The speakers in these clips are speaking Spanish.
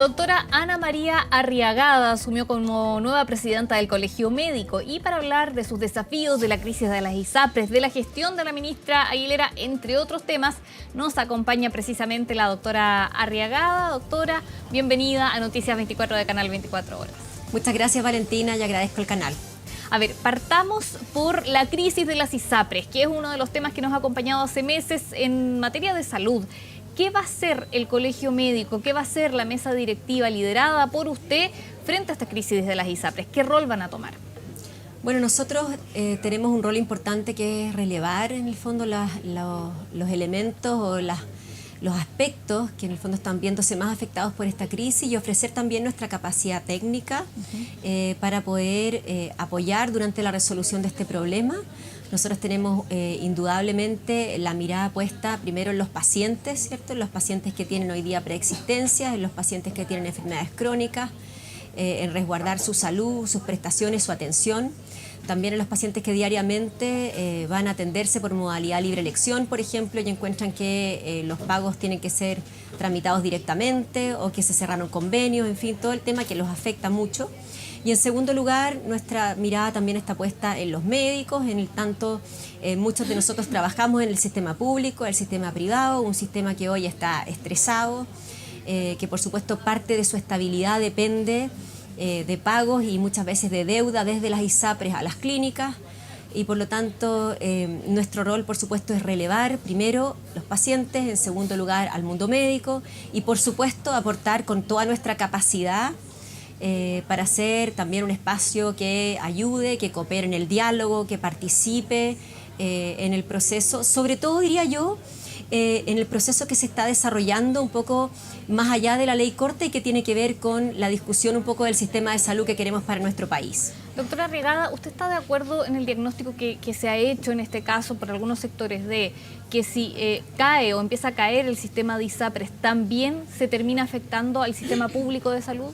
Doctora Ana María Arriagada asumió como nueva presidenta del Colegio Médico y para hablar de sus desafíos, de la crisis de las ISAPRES, de la gestión de la ministra Aguilera, entre otros temas, nos acompaña precisamente la doctora Arriagada. Doctora, bienvenida a Noticias 24 de Canal 24 Horas. Muchas gracias, Valentina, y agradezco el canal. A ver, partamos por la crisis de las ISAPRES, que es uno de los temas que nos ha acompañado hace meses en materia de salud. ¿Qué va a hacer el Colegio Médico? ¿Qué va a hacer la mesa directiva liderada por usted frente a esta crisis de las ISAPRES? ¿Qué rol van a tomar? Bueno, nosotros tenemos un rol importante que es relevar en el fondo los elementos o los aspectos que en el fondo están viéndose más afectados por esta crisis y ofrecer también nuestra capacidad técnica para poder apoyar durante la resolución de este problema. Nosotros tenemos indudablemente la mirada puesta primero en los pacientes, ¿cierto? En los pacientes que tienen hoy día preexistencias, en los pacientes que tienen enfermedades crónicas, en resguardar su salud, sus prestaciones, su atención. También en los pacientes que diariamente van a atenderse por modalidad libre elección, por ejemplo, y encuentran que los pagos tienen que ser tramitados directamente o que se cerraron convenios, en fin, todo el tema que los afecta mucho. Y en segundo lugar, nuestra mirada también está puesta en los médicos, en el tanto muchos de nosotros trabajamos en el sistema público, el sistema privado, un sistema que hoy está estresado, que por supuesto parte de su estabilidad depende de pagos y muchas veces de deuda desde las ISAPRES a las clínicas y por lo tanto nuestro rol por supuesto es relevar primero los pacientes, en segundo lugar al mundo médico y por supuesto aportar con toda nuestra capacidad para ser también un espacio que ayude, que coopere en el diálogo, que participe en el proceso, sobre todo diría yo, en el proceso que se está desarrollando un poco más allá de la ley corta y que tiene que ver con la discusión un poco del sistema de salud que queremos para nuestro país. Doctora Arriagada, ¿usted está de acuerdo en el diagnóstico que se ha hecho en este caso por algunos sectores de que si cae o empieza a caer el sistema de ISAPRES, también se termina afectando al sistema público de salud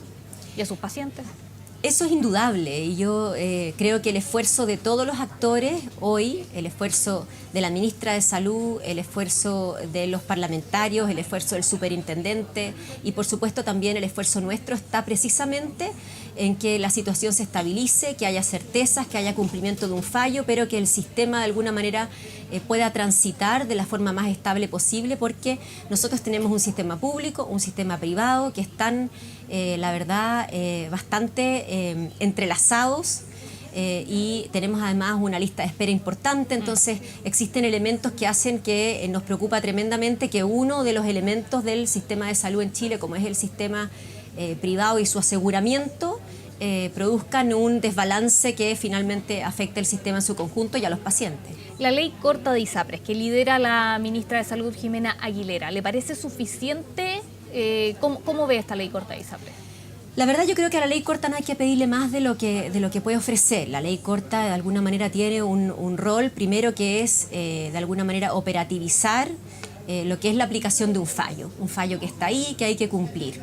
y a sus pacientes? Eso es indudable y yo creo que el esfuerzo de todos los actores hoy, el esfuerzo de la ministra de Salud, el esfuerzo de los parlamentarios, el esfuerzo del superintendente y por supuesto también el esfuerzo nuestro está precisamente en que la situación se estabilice, que haya certezas, que haya cumplimiento de un fallo, pero que el sistema de alguna manera pueda transitar de la forma más estable posible porque nosotros tenemos un sistema público, un sistema privado que están, la verdad, bastante entrelazados y tenemos además una lista de espera importante, entonces existen elementos que hacen que nos preocupa tremendamente que uno de los elementos del sistema de salud en Chile, como es el sistema privado y su aseguramiento, produzcan un desbalance que finalmente afecte el sistema en su conjunto y a los pacientes. La ley corta de ISAPRES, que lidera la ministra de Salud, Jimena Aguilera, ¿le parece suficiente? ¿Cómo ve esta ley corta de ISAPRES? La verdad yo creo que a la ley corta no hay que pedirle más de lo que puede ofrecer. La ley corta de alguna manera tiene un rol, primero que es de alguna manera operativizar lo que es la aplicación de un fallo que está ahí, que hay que cumplir.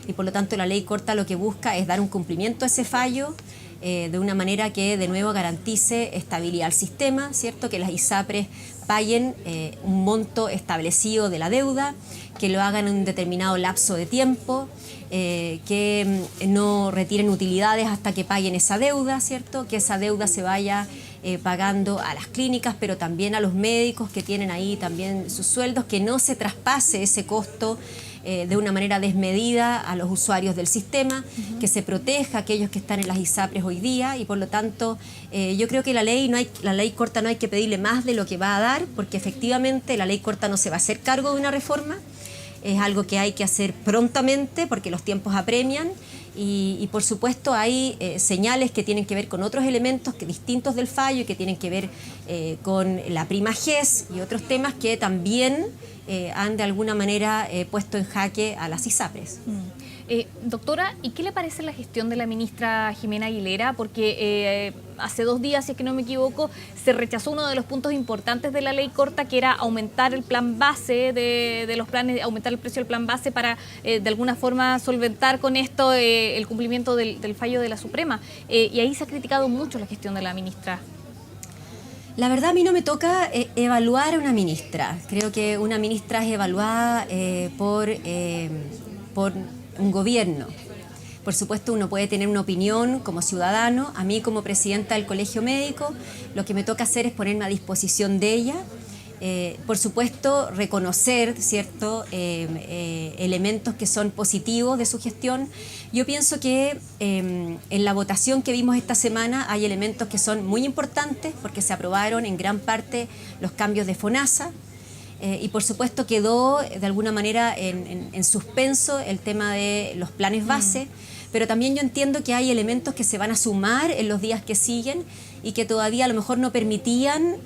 Y por lo tanto la ley corta lo que busca es dar un cumplimiento a ese fallo de una manera que de nuevo garantice estabilidad al sistema, ¿cierto? Que las ISAPRES paguen un monto establecido de la deuda, que lo hagan en un determinado lapso de tiempo, que no retiren utilidades hasta que paguen esa deuda, ¿cierto? Que esa deuda se vaya pagando a las clínicas, pero también a los médicos que tienen ahí también sus sueldos, que no se traspase ese costo de una manera desmedida a los usuarios del sistema, que se proteja a aquellos que están en las ISAPRES hoy día y por lo tanto yo creo que la ley corta no hay que pedirle más de lo que va a dar porque efectivamente la ley corta no se va a hacer cargo de una reforma, es algo que hay que hacer prontamente porque los tiempos apremian y por supuesto hay señales que tienen que ver con otros elementos distintos del fallo y que tienen que ver con la prima GES y otros temas que también han de alguna manera puesto en jaque a las ISAPRES. Doctora, ¿y qué le parece la gestión de la ministra Jimena Aguilera? Porque hace 2 días, si es que no me equivoco, se rechazó uno de los puntos importantes de la ley corta, que era aumentar el plan base de los planes, aumentar el precio del plan base para de alguna forma solventar con esto el cumplimiento del fallo de la Suprema. Y ahí se ha criticado mucho la gestión de la ministra. La verdad a mí no me toca evaluar a una ministra. Creo que una ministra es evaluada por un gobierno. Por supuesto, uno puede tener una opinión como ciudadano. A mí, como presidenta del Colegio Médico, lo que me toca hacer es ponerme a disposición de ella. Por supuesto, reconocer, ¿cierto?, elementos que son positivos de su gestión. Yo pienso que en la votación que vimos esta semana hay elementos que son muy importantes porque se aprobaron en gran parte los cambios de FONASA. Y por supuesto quedó de alguna manera en suspenso el tema de los planes base, pero también yo entiendo que hay elementos que se van a sumar en los días que siguen y que todavía a lo mejor no permitían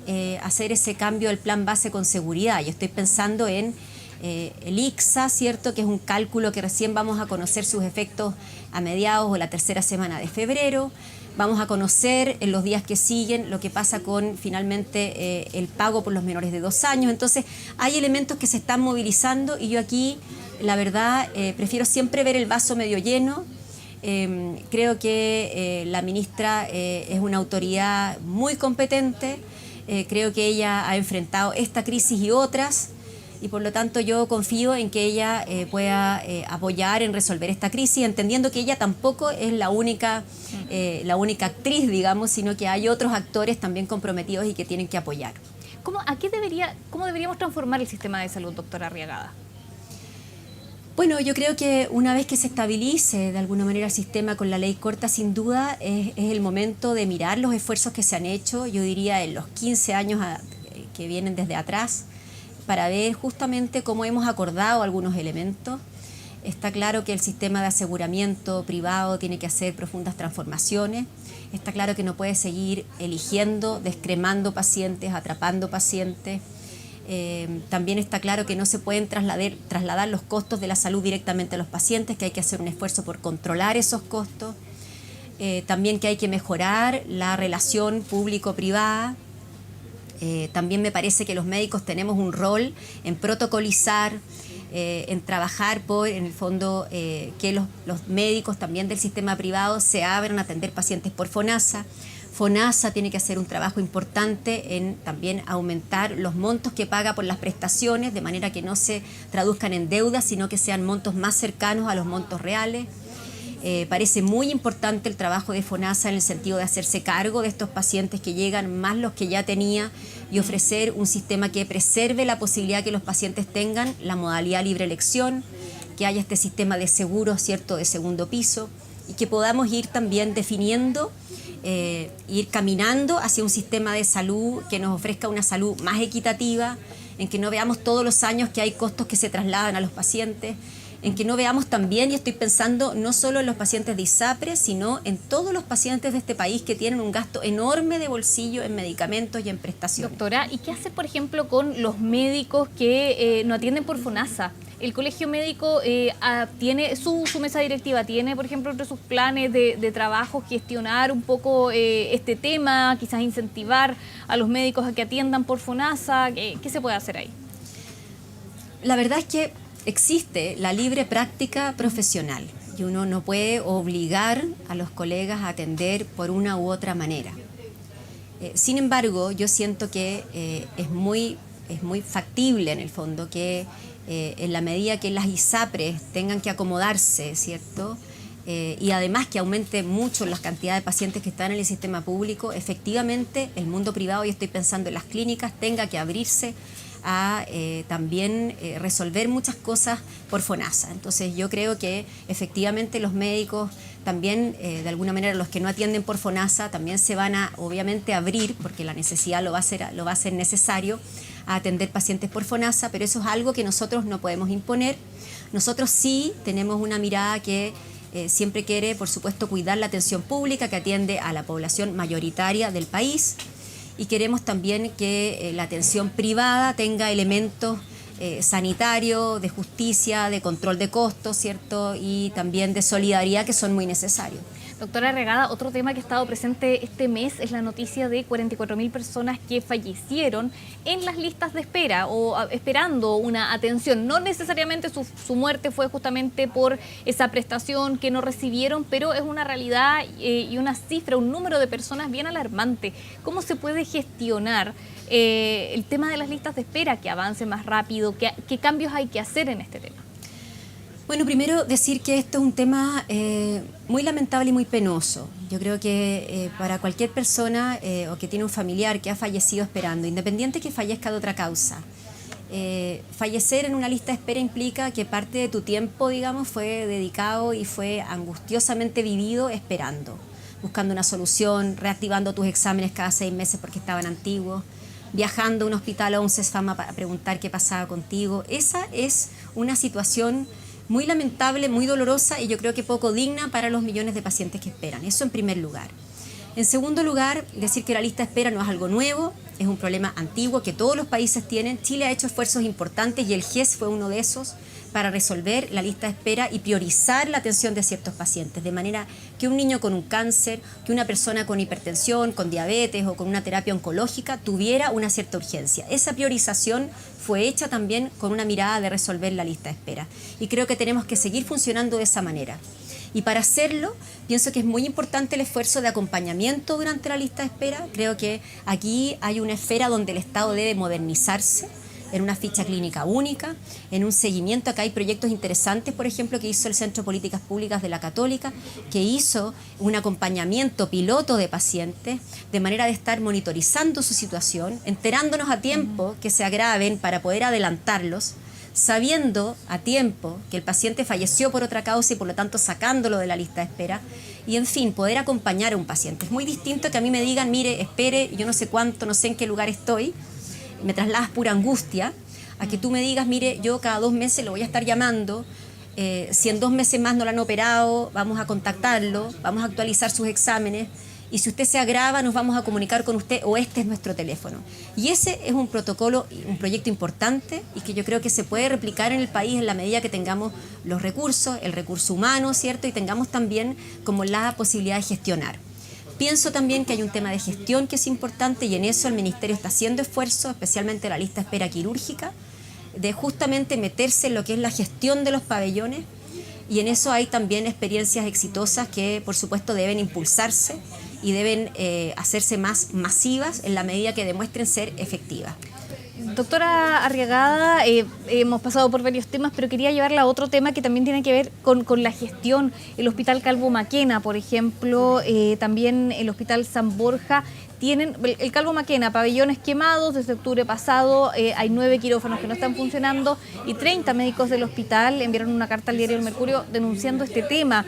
hacer ese cambio del plan base con seguridad. Yo estoy pensando en el ICSA, ¿cierto?, que es un cálculo que recién vamos a conocer sus efectos a mediados o la tercera semana de febrero. Vamos a conocer en los días que siguen lo que pasa con finalmente el pago por los menores de 2 años. Entonces hay elementos que se están movilizando y yo aquí, la verdad, prefiero siempre ver el vaso medio lleno. Creo que la ministra es una autoridad muy competente. Creo que ella ha enfrentado esta crisis y otras. Y por lo tanto yo confío en que ella pueda apoyar en resolver esta crisis, entendiendo que ella tampoco es la única actriz, digamos, sino que hay otros actores también comprometidos y que tienen que apoyar. ¿Cómo deberíamos transformar el sistema de salud, doctora Arriagada? Bueno, yo creo que una vez que se estabilice de alguna manera el sistema con la ley corta, sin duda es el momento de mirar los esfuerzos que se han hecho, yo diría en los 15 años que vienen desde atrás, para ver justamente cómo hemos acordado algunos elementos. Está claro que el sistema de aseguramiento privado tiene que hacer profundas transformaciones. Está claro que no puede seguir eligiendo, descremando pacientes, atrapando pacientes. También está claro que no se pueden trasladar los costos de la salud directamente a los pacientes, que hay que hacer un esfuerzo por controlar esos costos. También que hay que mejorar la relación público-privada. También me parece que los médicos tenemos un rol en protocolizar, en trabajar por, en el fondo, que los médicos también del sistema privado se abran a atender pacientes por FONASA. FONASA tiene que hacer un trabajo importante en también aumentar los montos que paga por las prestaciones, de manera que no se traduzcan en deudas, sino que sean montos más cercanos a los montos reales. Parece muy importante el trabajo de FONASA en el sentido de hacerse cargo de estos pacientes que llegan, más los que ya tenía, y ofrecer un sistema que preserve la posibilidad que los pacientes tengan la modalidad libre elección, que haya este sistema de seguros, ¿cierto?, de segundo piso, y que podamos ir también definiendo, ir caminando hacia un sistema de salud que nos ofrezca una salud más equitativa, en que no veamos todos los años que hay costos que se trasladan a los pacientes, en que no veamos también, y estoy pensando no solo en los pacientes de ISAPRE, sino en todos los pacientes de este país que tienen un gasto enorme de bolsillo en medicamentos y en prestaciones. Doctora, ¿y qué hace, por ejemplo, con los médicos que no atienden por FONASA? El colegio médico tiene su mesa directiva, tiene, por ejemplo, entre sus planes de trabajo gestionar un poco este tema, quizás incentivar a los médicos a que atiendan por FONASA. ¿Qué se puede hacer ahí? La verdad es que existe la libre práctica profesional y uno no puede obligar a los colegas a atender por una u otra manera. Sin embargo, yo siento que es muy factible en el fondo que en la medida que las ISAPRES tengan que acomodarse, ¿cierto?, y además que aumente mucho la cantidad de pacientes que están en el sistema público, efectivamente el mundo privado, y estoy pensando en las clínicas, tenga que abrirse a también resolver muchas cosas por FONASA. Entonces yo creo que efectivamente los médicos también, de alguna manera los que no atienden por FONASA, también se van a obviamente abrir, porque la necesidad lo va a hacer necesario, a atender pacientes por FONASA, pero eso es algo que nosotros no podemos imponer. Nosotros sí tenemos una mirada que siempre quiere, por supuesto, cuidar la atención pública que atiende a la población mayoritaria del país, y queremos también que la atención privada tenga elementos sanitarios, de justicia, de control de costos, ¿cierto?, y también de solidaridad, que son muy necesarios. Doctora Arriagada, otro tema que ha estado presente este mes es la noticia de 44.000 personas que fallecieron en las listas de espera o esperando una atención. No necesariamente su muerte fue justamente por esa prestación que no recibieron, pero es una realidad y una cifra, un número de personas bien alarmante. ¿Cómo se puede gestionar el tema de las listas de espera, que avance más rápido? ¿Qué cambios hay que hacer en este tema? Bueno, primero decir que esto es un tema muy lamentable y muy penoso. Yo creo que para cualquier persona o que tiene un familiar que ha fallecido esperando, independiente que fallezca de otra causa, fallecer en una lista de espera implica que parte de tu tiempo, digamos, fue dedicado y fue angustiosamente vivido esperando, buscando una solución, reactivando tus exámenes cada 6 meses porque estaban antiguos, viajando a un hospital o a un CESFAM para preguntar qué pasaba contigo. Esa es una situación muy lamentable, muy dolorosa y yo creo que poco digna para los millones de pacientes que esperan. Eso en primer lugar. En segundo lugar, decir que la lista de espera no es algo nuevo, es un problema antiguo que todos los países tienen. Chile ha hecho esfuerzos importantes y el GES fue uno de esos para resolver la lista de espera y priorizar la atención de ciertos pacientes, de manera que un niño con un cáncer, que una persona con hipertensión, con diabetes o con una terapia oncológica tuviera una cierta urgencia. Esa priorización fue hecha también con una mirada de resolver la lista de espera y creo que tenemos que seguir funcionando de esa manera. Y para hacerlo, pienso que es muy importante el esfuerzo de acompañamiento durante la lista de espera. Creo que aquí hay una esfera donde el Estado debe modernizarse, en una ficha clínica única, en un seguimiento. Acá hay proyectos interesantes, por ejemplo, que hizo el Centro de Políticas Públicas de la Católica, que hizo un acompañamiento piloto de pacientes, de manera de estar monitorizando su situación, enterándonos a tiempo que se agraven para poder adelantarlos, sabiendo a tiempo que el paciente falleció por otra causa y por lo tanto sacándolo de la lista de espera y en fin, poder acompañar a un paciente. Es muy distinto que a mí me digan, mire, espere, yo no sé cuánto, no sé en qué lugar estoy, me trasladas pura angustia, a que tú me digas, mire, yo cada 2 meses lo voy a estar llamando, si en 2 meses más no lo han operado, vamos a contactarlo, vamos a actualizar sus exámenes, y si usted se agrava, nos vamos a comunicar con usted o este es nuestro teléfono. Y ese es un protocolo, un proyecto importante y que yo creo que se puede replicar en el país en la medida que tengamos los recursos, el recurso humano, ¿cierto? Y tengamos también como la posibilidad de gestionar. Pienso también que hay un tema de gestión que es importante y en eso el Ministerio está haciendo esfuerzos, especialmente la lista de espera quirúrgica, de justamente meterse en lo que es la gestión de los pabellones y en eso hay también experiencias exitosas que por supuesto deben impulsarse y deben hacerse más masivas en la medida que demuestren ser efectivas. Doctora Arriagada, hemos pasado por varios temas, pero quería llevarla a otro tema que también tiene que ver con la gestión. El Hospital Calvo Maquena, por ejemplo, también el Hospital San Borja, tienen el Calvo Maquena, pabellones quemados desde octubre pasado, hay 9 quirófanos que no están funcionando y 30 médicos del hospital enviaron una carta al diario El Mercurio denunciando este tema.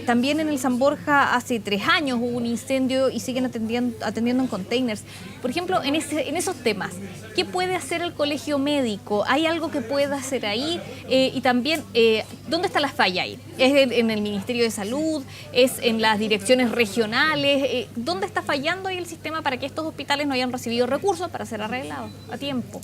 También en el San Borja hace 3 años hubo un incendio y siguen atendiendo en containers. Por ejemplo, en esos temas, ¿qué puede hacer el colegio médico? ¿Hay algo que pueda hacer ahí? Y también, ¿dónde está la falla ahí? ¿Es en el Ministerio de Salud? ¿Es en las direcciones regionales? ¿Dónde está fallando ahí el sistema para que estos hospitales no hayan recibido recursos para ser arreglados a tiempo?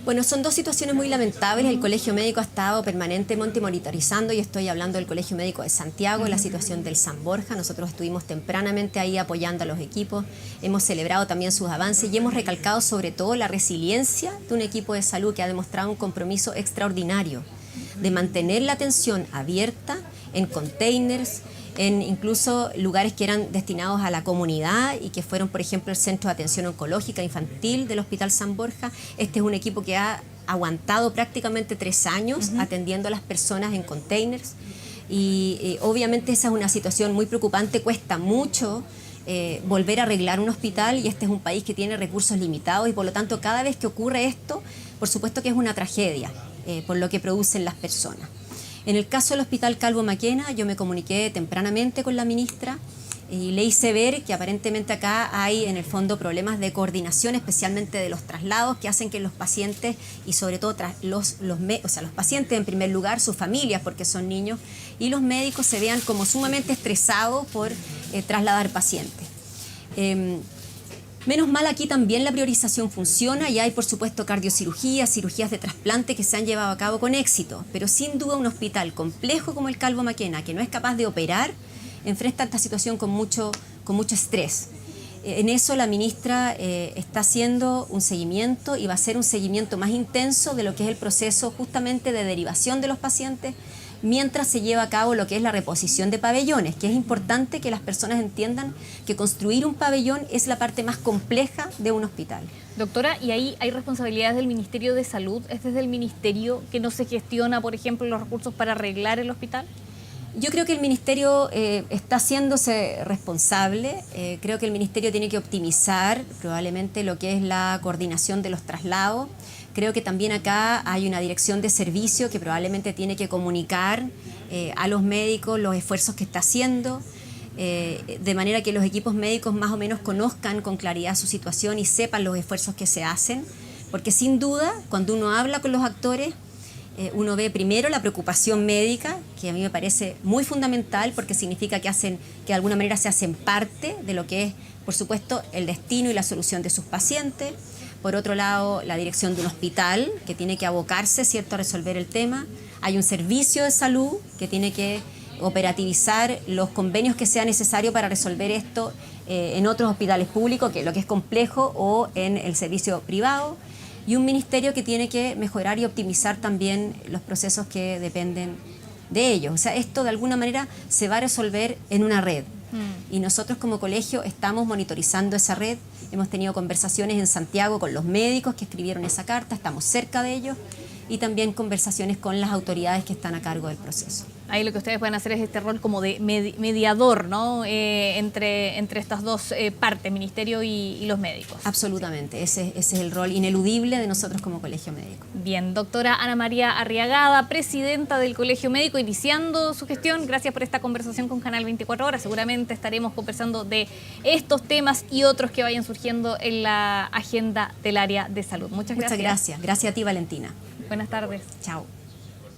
Bueno, son 2 situaciones muy lamentables. El Colegio Médico ha estado permanentemente monitorizando y estoy hablando del Colegio Médico de Santiago, la situación del San Borja. Nosotros estuvimos tempranamente ahí apoyando a los equipos, hemos celebrado también sus avances y hemos recalcado sobre todo la resiliencia de un equipo de salud que ha demostrado un compromiso extraordinario de mantener la atención abierta en containers, en incluso lugares que eran destinados a la comunidad y que fueron, por ejemplo, el Centro de Atención Oncológica Infantil del Hospital San Borja. Este es un equipo que ha aguantado prácticamente 3 años atendiendo a las personas en containers y obviamente esa es una situación muy preocupante, cuesta mucho volver a arreglar un hospital y este es un país que tiene recursos limitados y por lo tanto cada vez que ocurre esto, por supuesto que es una tragedia por lo que producen las personas. En el caso del Hospital Calvo Maquena, yo me comuniqué tempranamente con la ministra y le hice ver que aparentemente acá hay en el fondo problemas de coordinación, especialmente de los traslados, que hacen que los pacientes y sobre todo los pacientes en primer lugar, sus familias, porque son niños, y los médicos se vean como sumamente estresados por trasladar pacientes. Menos mal aquí también la priorización funciona y hay por supuesto cardiocirugías, cirugías de trasplante que se han llevado a cabo con éxito, pero sin duda un hospital complejo como el Calvo Maquena, que no es capaz de operar, enfrenta esta situación con mucho estrés. En eso la ministra está haciendo un seguimiento y va a hacer un seguimiento más intenso de lo que es el proceso justamente de derivación de los pacientes mientras se lleva a cabo lo que es la reposición de pabellones, que es importante que las personas entiendan que construir un pabellón es la parte más compleja de un hospital. Doctora, ¿y ahí hay responsabilidades del Ministerio de Salud? ¿Es desde el Ministerio que no se gestiona, por ejemplo, los recursos para arreglar el hospital? Yo creo que el Ministerio está haciéndose responsable. Creo que el Ministerio tiene que optimizar probablemente lo que es la coordinación de los traslados. Creo que también acá hay una dirección de servicio que probablemente tiene que comunicar a los médicos los esfuerzos que está haciendo, de manera que los equipos médicos más o menos conozcan con claridad su situación y sepan los esfuerzos que se hacen. Porque sin duda, cuando uno habla con los actores, uno ve primero la preocupación médica, que a mí me parece muy fundamental porque significa que de alguna manera se hacen parte de lo que es, por supuesto, el destino y la solución de sus pacientes. Por otro lado, la dirección de un hospital que tiene que abocarse, ¿cierto?, a resolver el tema. Hay un servicio de salud que tiene que operativizar los convenios que sea necesario para resolver esto en otros hospitales públicos, que es lo que es complejo, o en el servicio privado. Y un ministerio que tiene que mejorar y optimizar también los procesos que dependen de ellos. O sea, esto de alguna manera se va a resolver en una red. Y nosotros como colegio estamos monitorizando esa red. Hemos tenido conversaciones en Santiago con los médicos que escribieron esa carta, estamos cerca de ellos, y también conversaciones con las autoridades que están a cargo del proceso. Ahí lo que ustedes pueden hacer es este rol como de mediador, ¿no? Entre estas dos partes, ministerio y los médicos. Absolutamente, ese es el rol ineludible de nosotros como colegio médico. Bien, doctora Ana María Arriagada, presidenta del Colegio Médico, iniciando su gestión. Gracias por esta conversación con Canal 24 Horas. Seguramente estaremos conversando de estos temas y otros que vayan surgiendo en la agenda del área de salud. Muchas gracias. Muchas gracias. Gracias a ti, Valentina. Buenas tardes. Chao.